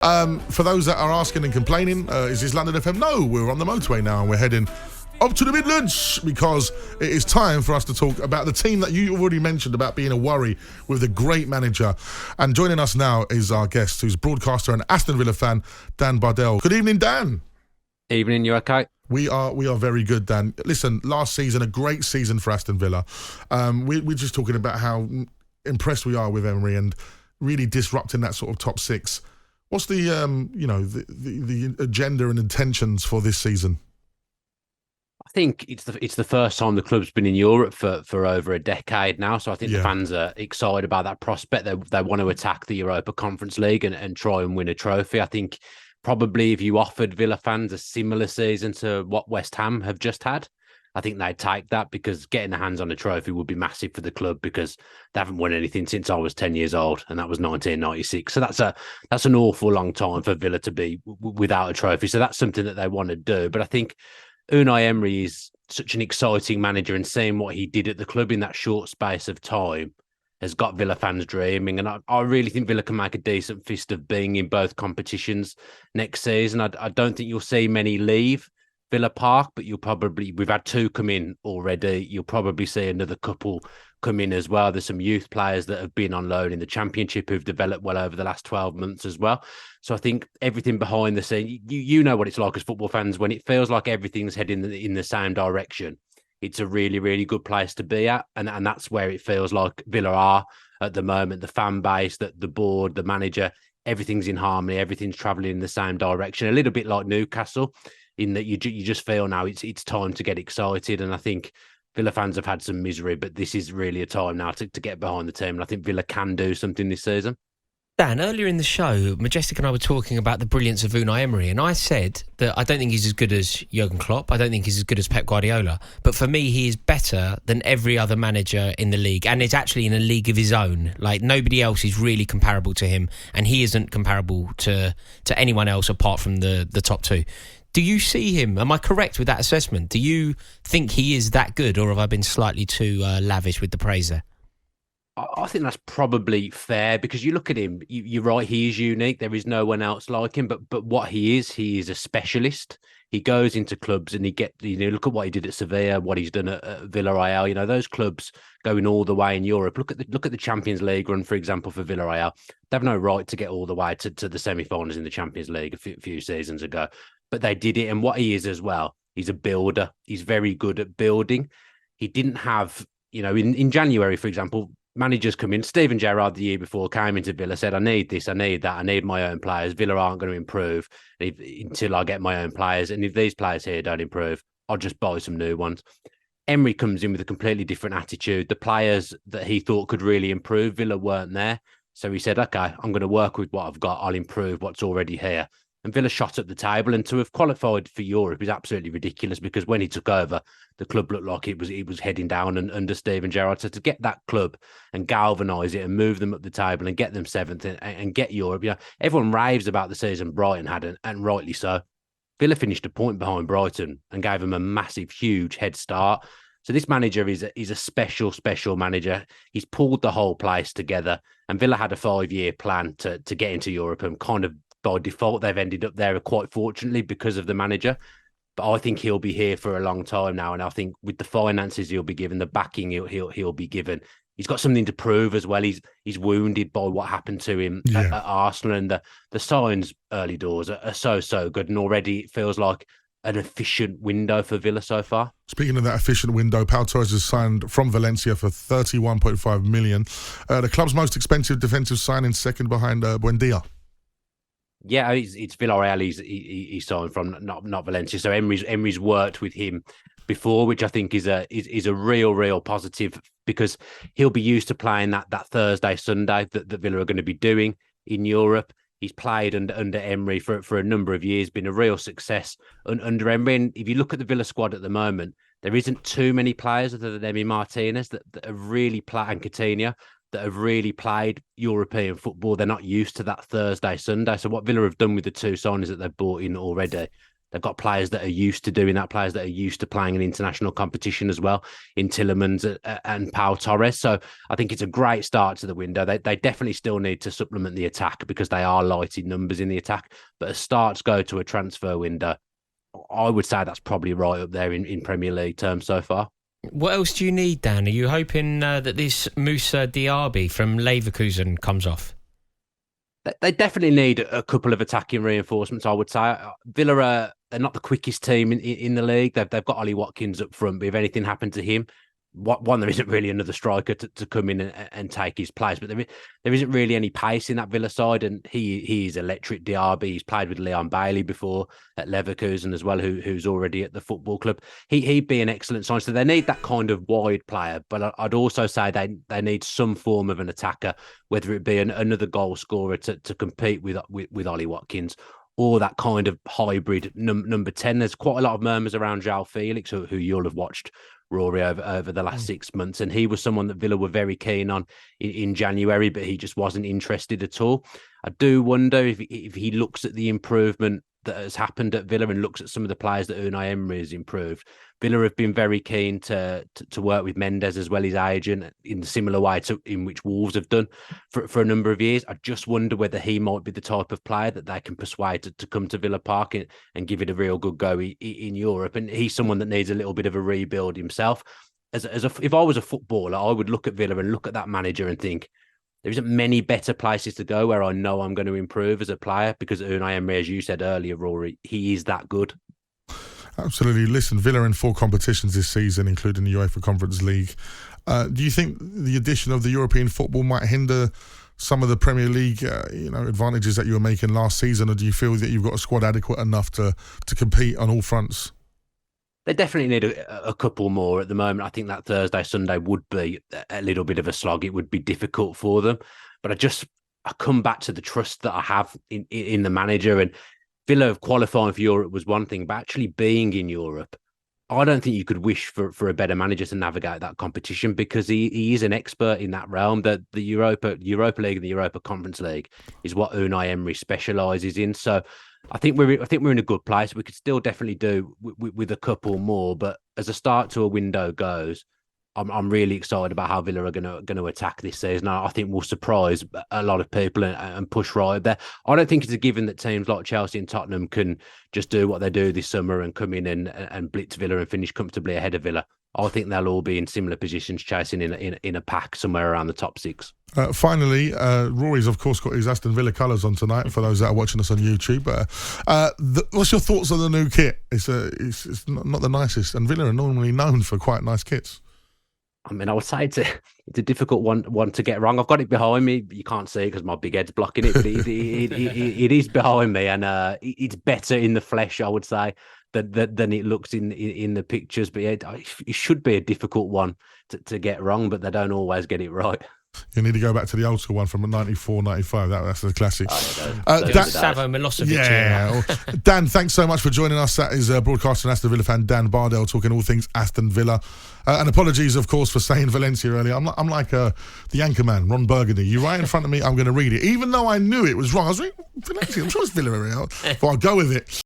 For those that are asking and complaining, is this London FM? No, we're on the motorway now and we're heading up to the Midlands because it is time for us to talk about the team that you already mentioned about being a worry with the great manager. And joining us now is our guest, who's broadcaster and Aston Villa fan, Dan Bardell. Good evening, Dan. Evening, you okay? We are very good, Dan. Listen, last season, a great season for Aston Villa. We're just talking about how impressed we are with Emery and really disrupting that sort of top six. What's the the agenda and intentions for this season? I think it's the first time the club's been in Europe for over a decade now, so I think the fans are excited about that prospect. They want to attack the Europa Conference League and try and win a trophy. I think probably if you offered Villa fans a similar season to what West Ham have just had, I think they'd take that, because getting their hands on a trophy would be massive for the club, because they haven't won anything since I was 10 years old, and that was 1996. So that's an awful long time for Villa to be without a trophy. So that's something that they want to do. But I think Unai Emery is such an exciting manager, and seeing what he did at the club in that short space of time has got Villa fans dreaming. And I really think Villa can make a decent fist of being in both competitions next season. I don't think you'll see many leave Villa Park, but we've had two come in already. You'll probably see another couple come in as well. There's some youth players that have been on loan in the Championship who've developed well over the last 12 months as well. So I think everything behind the scene, you know what it's like as football fans, when it feels like everything's heading in the same direction. It's a really, really good place to be at. And that's where it feels like Villa are at the moment. The fan base, the board, the manager, everything's in harmony. Everything's travelling in the same direction. A little bit like Newcastle, in that you just feel now it's time to get excited. And I think Villa fans have had some misery, but this is really a time now to get behind the team. And I think Villa can do something this season. Dan, earlier in the show, Majestic and I were talking about the brilliance of Unai Emery, and I said that I don't think he's as good as Jurgen Klopp. I don't think he's as good as Pep Guardiola. But for me, he is better than every other manager in the league, and is actually in a league of his own. Like, nobody else is really comparable to him, and he isn't comparable to anyone else apart from the top two. Do you see him? Am I correct with that assessment? Do you think he is that good, or have I been slightly too lavish with the praise there? I think that's probably fair, because you look at him, you're right, he is unique. There is no one else like him, but what he is a specialist. He goes into clubs and look at what he did at Sevilla, what he's done at Villarreal. Those clubs going all the way in Europe. Look at the Champions League run, for example, for Villarreal. They have no right to get all the way to the semi-finals in the Champions League a few seasons ago, but they did it. And what he is as well, he's a builder. He's very good at building. He didn't have, in January, for example, managers come in. Steven Gerrard the year before came into Villa, said, I need this, I need that, I need my own players. Villa aren't going to improve until I get my own players. And if these players here don't improve, I'll just buy some new ones. Emery comes in with a completely different attitude. The players that he thought could really improve, Villa weren't there. So he said, okay, I'm going to work with what I've got. I'll improve what's already here. And Villa shot up the table, and to have qualified for Europe is absolutely ridiculous, because when he took over, the club looked like it was heading down and under Steven Gerrard. So to get that club and galvanise it and move them up the table and get them seventh and get Europe, everyone raves about the season Brighton had, and rightly so. Villa finished a point behind Brighton and gave them a massive, huge head start. So this manager is a special manager. He's pulled the whole place together, and Villa had a 5-year plan to get into Europe, and kind of by default, they've ended up there quite fortunately because of the manager. But I think he'll be here for a long time now. And I think with the finances he'll be given, the backing he'll be given, he's got something to prove as well. He's wounded by what happened to him at Arsenal. And the signs early doors are so good. And already it feels like an efficient window for Villa so far. Speaking of that efficient window, Pau Torres is signed from Valencia for 31.5 million. The club's most expensive defensive signing, second behind Buendia. Yeah, it's Villarreal he's signed from, not Valencia. So Emery's worked with him before, which I think is a real positive, because he'll be used to playing that Thursday, Sunday that Villa are going to be doing in Europe. He's played under Emery for a number of years, been a real success under Emery. And if you look at the Villa squad at the moment, there isn't too many players other than Emi Martinez that have really played, and Coutinho, that have really played European football. They're not used to that Thursday, Sunday. So what Villa have done with the two signings that they've brought in already, They've got players that are used to doing that, players that are used to playing in international competition as well, in Tielemans and Pau Torres. So I think it's a great start to the window. They definitely still need to supplement the attack because they are light in numbers in the attack. But as starts go to a transfer window, I would say that's probably right up there in Premier League terms so far. What else do you need, Dan? Are you hoping that this Moussa Diaby from Leverkusen comes off? They definitely need a couple of attacking reinforcements, I would say. Villa they're not the quickest team in the league. They've got Ollie Watkins up front, but if anything happened to him, there isn't really another striker to come in and take his place. But there isn't really any pace in that Villa side, and he is electric. Diaby, he's played with Leon Bailey before at Leverkusen as well, who's already at the football club. He'd be an excellent sign. So they need that kind of wide player, but I'd also say they need some form of an attacker, whether it be another goal scorer to compete with Ollie Watkins, or that kind of hybrid number 10. There's quite a lot of murmurs around João Felix, who you'll have watched, Rory, over the last 6 months, and he was someone that Villa were very keen on in January, but he just wasn't interested at all. I do wonder if he looks at the improvement that has happened at Villa and looks at some of the players that Unai Emery has improved. Villa have been very keen to work with Mendes as well, his agent, in a similar way in which Wolves have done for a number of years. I just wonder whether he might be the type of player that they can persuade to come to Villa Park and give it a real good go in Europe. And he's someone that needs a little bit of a rebuild himself. If I was a footballer, I would look at Villa and look at that manager and think, there isn't many better places to go where I know I'm going to improve as a player, because Unai Emery, as you said earlier, Rory, he is that good. Absolutely. Listen, Villa in 4 competitions this season, including the UEFA Conference League. Do you think the addition of the European football might hinder some of the Premier League advantages that you were making last season, or do you feel that you've got a squad adequate enough to compete on all fronts? They definitely need a couple more at the moment. I think that Thursday, Sunday would be a little bit of a slog. It would be difficult for them. But I come back to the trust that I have in the manager. And Villa qualifying for Europe was one thing, but actually being in Europe, I don't think you could wish for a better manager to navigate that competition, because he is an expert in that realm. That the Europa League and the Europa Conference League is what Unai Emery specialises in. So I think we're in a good place. We could still definitely do with a couple more, but as a start to a window goes, I'm really excited about how Villa are going to attack this season. I think we'll surprise a lot of people and push right there. I don't think it's a given that teams like Chelsea and Tottenham can just do what they do this summer and come in and blitz Villa and finish comfortably ahead of Villa. I think they'll all be in similar positions, chasing in a pack somewhere around the top 6. Finally, Rory's of course got his Aston Villa colours on tonight for those that are watching us on YouTube. What's your thoughts on the new kit? It's not the nicest, and Villa are normally known for quite nice kits. I mean, I would say it's a difficult one to get wrong. I've got it behind me. You can't see it because my big head's blocking it, but it is behind me, and it's better in the flesh, I would say, than it looks in the pictures. But yeah, it should be a difficult one to get wrong, but they don't always get it right. You need to go back to the old school one from 94, 95. That's the classic. Savo Milosevic. Yeah. Dan, thanks so much for joining us. That is broadcaster and Aston Villa fan Dan Bardell talking all things Aston Villa. And apologies, of course, for saying Valencia earlier. I'm like the anchor man, Ron Burgundy. You're right in front of me. I'm going to read it. Even though I knew it was wrong. I was like, Valencia, I'm sure it's Villa. But I'll go with it.